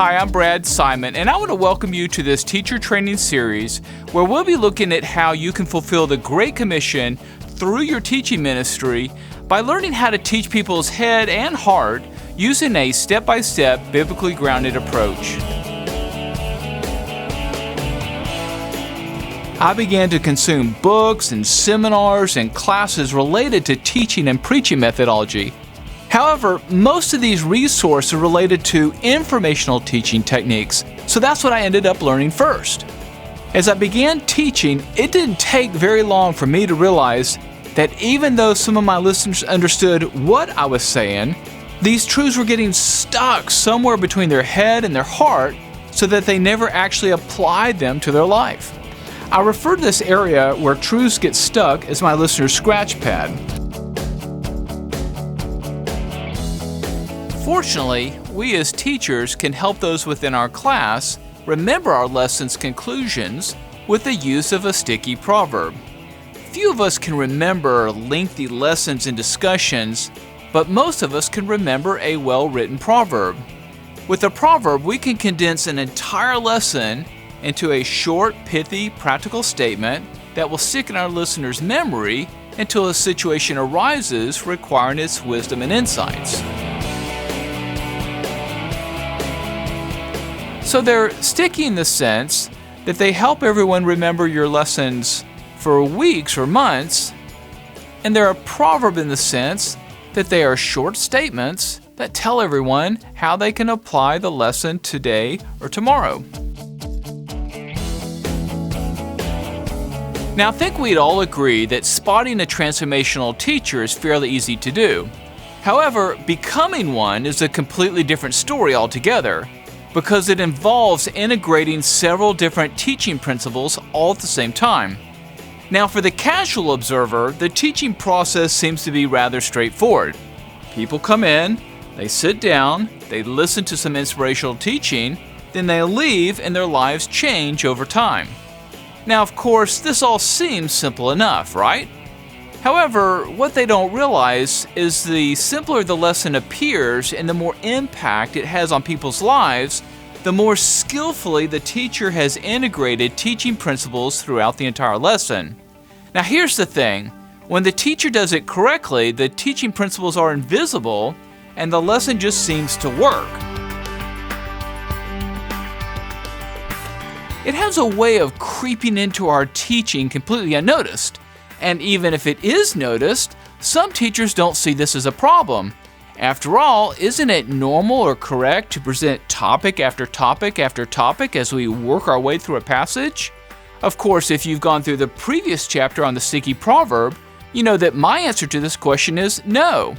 Hi, I'm Brad Simon, and I want to welcome you to this teacher training series where we'll be looking at how you can fulfill the Great Commission through your teaching ministry by learning how to teach people's head and heart using a step-by-step, biblically grounded approach. I began to consume books and seminars and classes related to teaching and preaching methodology. However, most of these resources are related to informational teaching techniques, so that's what I ended up learning first. As I began teaching, it didn't take very long for me to realize that even though some of my listeners understood what I was saying, these truths were getting stuck somewhere between their head and their heart so that they never actually applied them to their life. I refer to this area where truths get stuck as my listeners' Scratchpad. Fortunately, we as teachers can help those within our class remember our lesson's conclusions with the use of a sticky proverb. Few of us can remember lengthy lessons and discussions, but most of us can remember a well-written proverb. With a proverb, we can condense an entire lesson into a short, pithy, practical statement that will stick in our listener's memory until a situation arises requiring its wisdom and insights. So they're sticky in the sense that they help everyone remember your lessons for weeks or months, and they're a proverb in the sense that they are short statements that tell everyone how they can apply the lesson today or tomorrow. Now, I think we'd all agree that spotting a transformational teacher is fairly easy to do. However, becoming one is a completely different story altogether, because it involves integrating several different teaching principles all at the same time. Now, for the casual observer, the teaching process seems to be rather straightforward. People come in, they sit down, they listen to some inspirational teaching, then they leave and their lives change over time. Now, of course, this all seems simple enough, right? However, what they don't realize is the simpler the lesson appears and the more impact it has on people's lives, the more skillfully the teacher has integrated teaching principles throughout the entire lesson. Now, here's the thing. When the teacher does it correctly, the teaching principles are invisible and the lesson just seems to work. It has a way of creeping into our teaching completely unnoticed. And even if it is noticed, some teachers don't see this as a problem. After all, isn't it normal or correct to present topic after topic after topic as we work our way through a passage? Of course, if you've gone through the previous chapter on the Sticky Proverb, you know that my answer to this question is no.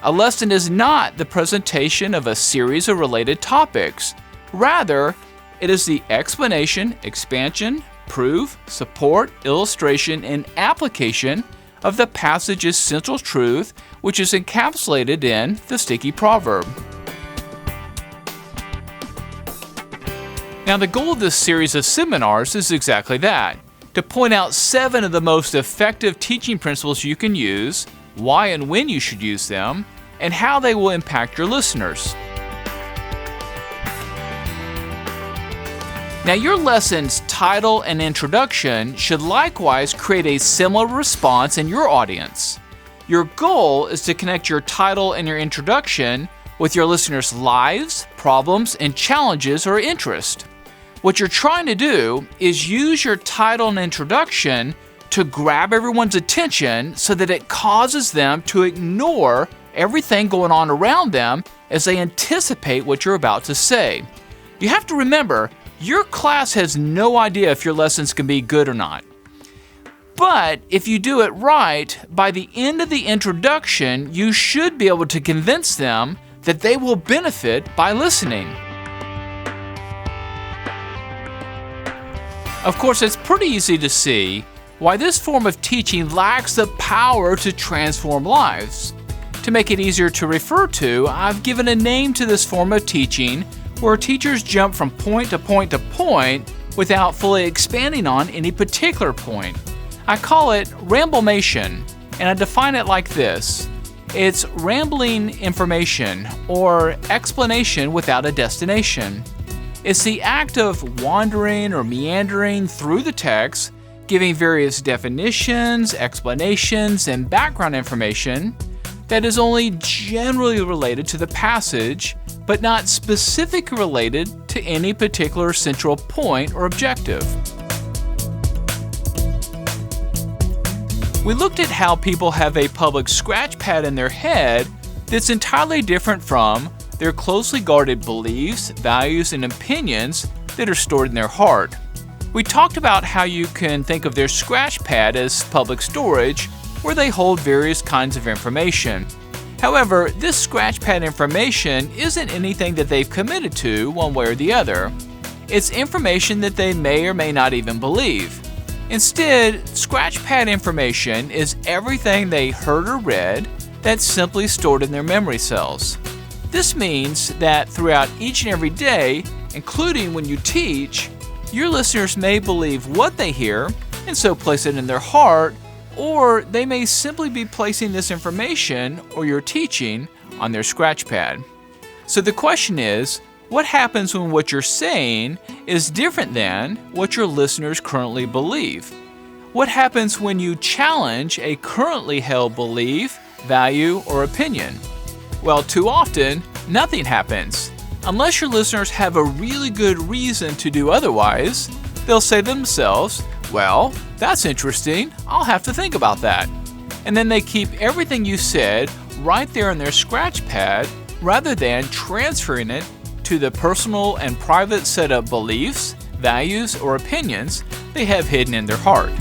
A lesson is not the presentation of a series of related topics. Rather, it is the explanation, expansion, proof, support, illustration, and application of the passage's central truth, which is encapsulated in the Sticky Proverb. Now, the goal of this series of seminars is exactly that, to point out 7 of the most effective teaching principles you can use, why and when you should use them, and how they will impact your listeners. Now, your lesson's title and introduction should likewise create a similar response in your audience. Your goal is to connect your title and your introduction with your listeners' lives, problems, and challenges or interest. What you're trying to do is use your title and introduction to grab everyone's attention so that it causes them to ignore everything going on around them as they anticipate what you're about to say. You have to remember, your class has no idea if your lessons can be good or not. But if you do it right, by the end of the introduction, you should be able to convince them that they will benefit by listening. Of course, it's pretty easy to see why this form of teaching lacks the power to transform lives. To make it easier to refer to, I've given a name to this form of teaching where teachers jump from point to point to point without fully expanding on any particular point. I call it Ramblemation, and I define it like this. It's rambling information or explanation without a destination. It's the act of wandering or meandering through the text, giving various definitions, explanations, and background information that is only generally related to the passage, but not specifically related to any particular central point or objective. We looked at how people have a public Scratchpad in their head that's entirely different from their closely guarded beliefs, values, and opinions that are stored in their heart. We talked about how you can think of their Scratchpad as public storage, where they hold various kinds of information. However, this Scratchpad information isn't anything that they've committed to one way or the other. It's information that they may or may not even believe. Instead, Scratchpad information is everything they heard or read that's simply stored in their memory cells. This means that throughout each and every day, including when you teach, your listeners may believe what they hear and so place it in their heart, or they may simply be placing this information or your teaching on their Scratchpad. So the question is, what happens when what you're saying is different than what your listeners currently believe? What happens when you challenge a currently held belief, value, or opinion? Well, too often, nothing happens. Unless your listeners have a really good reason to do otherwise, they'll say to themselves, "Well, that's interesting. I'll have to think about that." And then they keep everything you said right there in their Scratchpad rather than transferring it to the personal and private set of beliefs, values, or opinions they have hidden in their heart.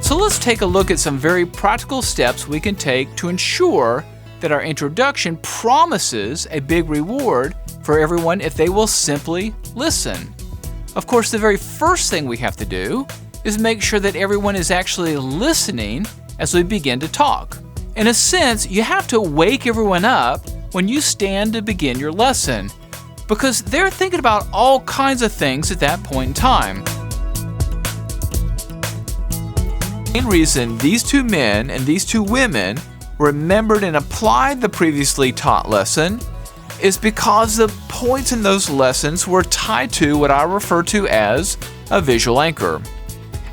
So let's take a look at some very practical steps we can take to ensure that our introduction promises a big reward for everyone if they will simply listen. Of course, the very first thing we have to do is make sure that everyone is actually listening as we begin to talk. In a sense, you have to wake everyone up when you stand to begin your lesson, because they're thinking about all kinds of things at that point in time. The main reason these two men and these two women remembered and applied the previously taught lesson is because the points in those lessons were tied to what I refer to as a visual anchor.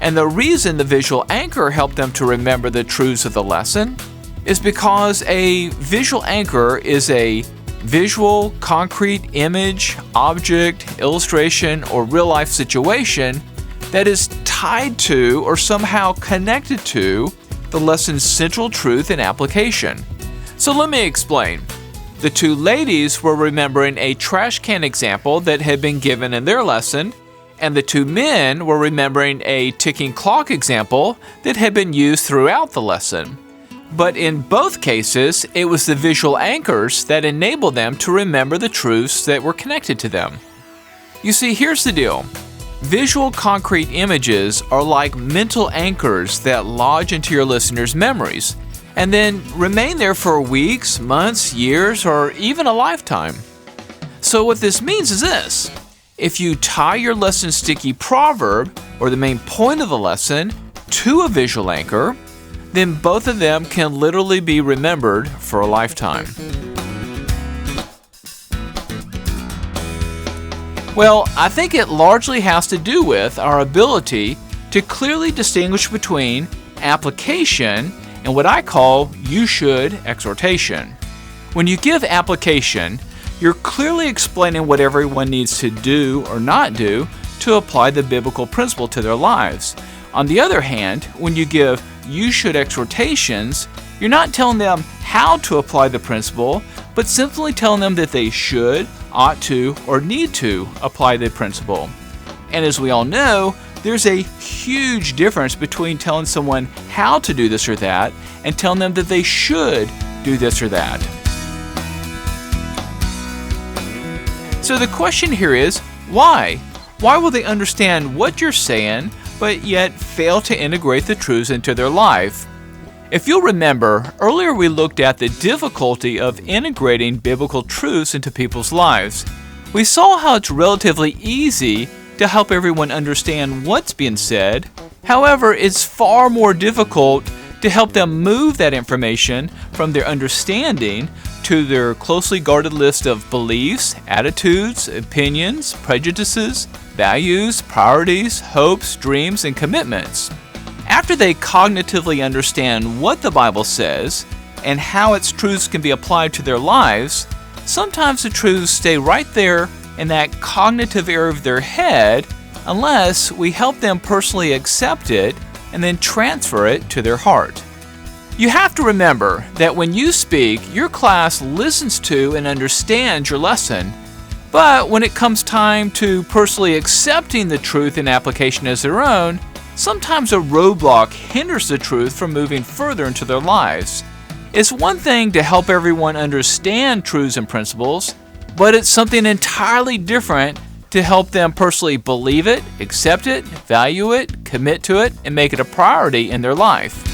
And the reason the visual anchor helped them to remember the truths of the lesson is because a visual anchor is a visual, concrete image, object, illustration, or real-life situation that is tied to or somehow connected to the lesson's central truth and application. So let me explain. The two ladies were remembering a trash can example that had been given in their lesson, and the two men were remembering a ticking clock example that had been used throughout the lesson. But in both cases, it was the visual anchors that enabled them to remember the truths that were connected to them. You see, here's the deal. Visual concrete images are like mental anchors that lodge into your listeners' memories and then remain there for weeks, months, years, or even a lifetime. So what this means is this. If you tie your lesson's sticky proverb, or the main point of the lesson, to a visual anchor, then both of them can literally be remembered for a lifetime. Well, I think it largely has to do with our ability to clearly distinguish between application and what I call you should exhortation. When you give application, you're clearly explaining what everyone needs to do or not do to apply the biblical principle to their lives. On the other hand, when you give you should exhortations, you're not telling them how to apply the principle, but simply telling them that they should, ought to, or need to apply the principle. And as we all know, there's a huge difference between telling someone how to do this or that and telling them that they should do this or that. So the question here is, why? Why will they understand what you're saying, but yet fail to integrate the truths into their life? If you'll remember, earlier we looked at the difficulty of integrating biblical truths into people's lives. We saw how it's relatively easy to help everyone understand what's being said. However, it's far more difficult to help them move that information from their understanding to their closely guarded list of beliefs, attitudes, opinions, prejudices, values, priorities, hopes, dreams, and commitments. After they cognitively understand what the Bible says and how its truths can be applied to their lives, sometimes the truths stay right there in that cognitive area of their head unless we help them personally accept it and then transfer it to their heart. You have to remember that when you speak, your class listens to and understands your lesson, but when it comes time to personally accepting the truth and application as their own, sometimes a roadblock hinders the truth from moving further into their lives. It's one thing to help everyone understand truths and principles, but it's something entirely different to help them personally believe it, accept it, value it, commit to it, and make it a priority in their life.